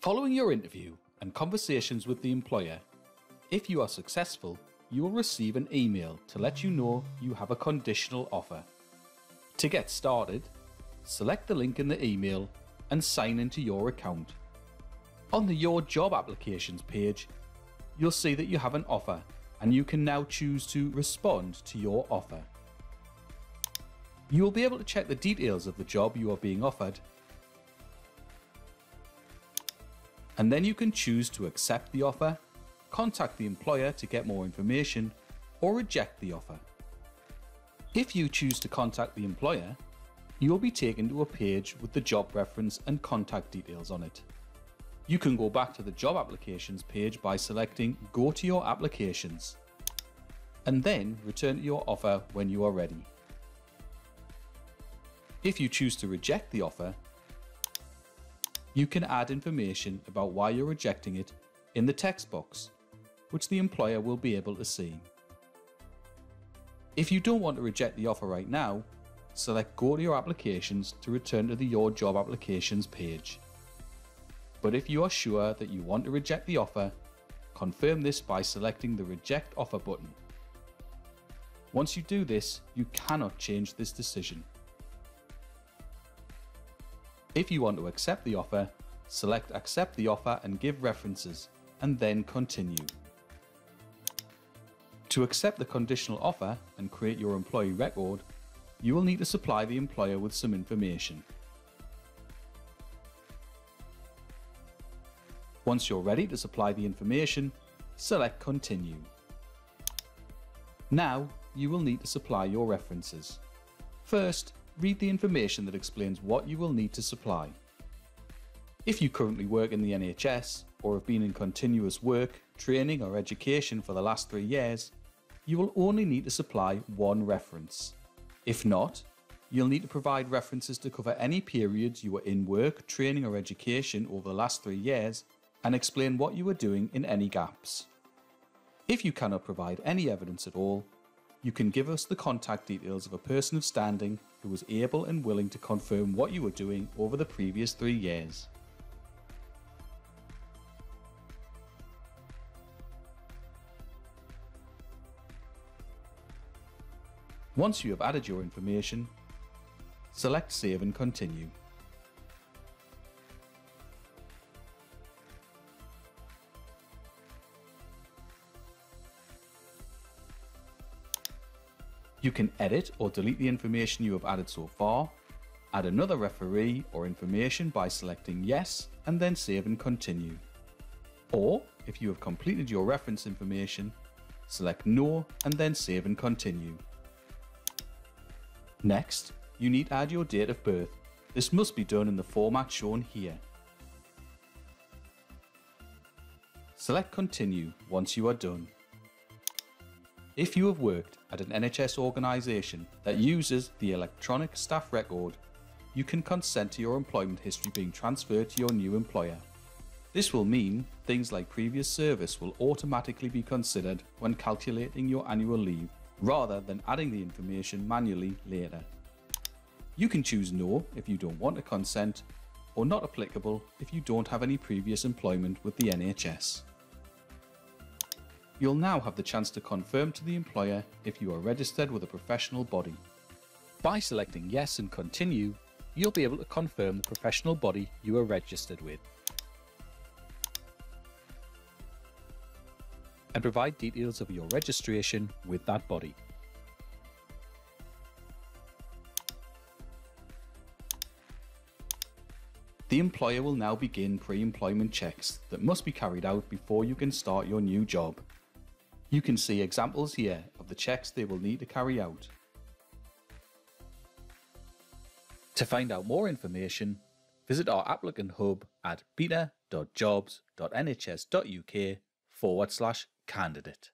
Following your interview and conversations with the employer, if you are successful, you will receive an email to let you know you have a conditional offer. To get started, select the link in the email and sign into your account. On the Your Job Applications page, you'll see that you have an offer and you can now choose to respond to your offer. You will be able to check the details of the job you are being offered, and then you can choose to accept the offer, contact the employer to get more information, or reject the offer. If you choose to contact the employer, you will be taken to a page with the job reference and contact details on it. You can go back to the job applications page by selecting Go to your applications, and then return to your offer when you are ready. If you choose to reject the offer, you can add information about why you're rejecting it in the text box, which the employer will be able to see. If you don't want to reject the offer right now, select Go to your applications to return to the Your Job Applications page. But if you are sure that you want to reject the offer, confirm this by selecting the Reject Offer button. Once you do this, you cannot change this decision. If you want to accept the offer, select Accept the Offer and give references, and then Continue. To accept the conditional offer and create your employee record, you will need to supply the employer with some information. Once you're ready to supply the information, select Continue. Now, you will need to supply your references. First, read the information that explains what you will need to supply. If you currently work in the NHS or have been in continuous work, training or education for the last 3 years, you will only need to supply one reference. If not, you'll need to provide references to cover any periods you were in work, training or education over the last 3 years and explain what you were doing in any gaps. If you cannot provide any evidence at all, you can give us the contact details of a person of standing who was able and willing to confirm what you were doing over the previous 3 years. Once you have added your information, select Save and Continue. You can edit or delete the information you have added so far, add another referee or information by selecting Yes and then Save and Continue. Or, if you have completed your reference information, select No and then Save and Continue. Next, you need to add your date of birth. This must be done in the format shown here. Select Continue once you are done. If you have worked at an NHS organisation that uses the electronic staff record, you can consent to your employment history being transferred to your new employer. This will mean things like previous service will automatically be considered when calculating your annual leave, rather than adding the information manually later. You can choose No if you don't want to consent, or Not Applicable if you don't have any previous employment with the NHS. You'll now have the chance to confirm to the employer if you are registered with a professional body. By selecting Yes and Continue, you'll be able to confirm the professional body you are registered with and provide details of your registration with that body. The employer will now begin pre-employment checks that must be carried out before you can start your new job. You can see examples here of the checks they will need to carry out. To find out more information, visit our applicant hub at beta.jobs.nhs.uk/candidate.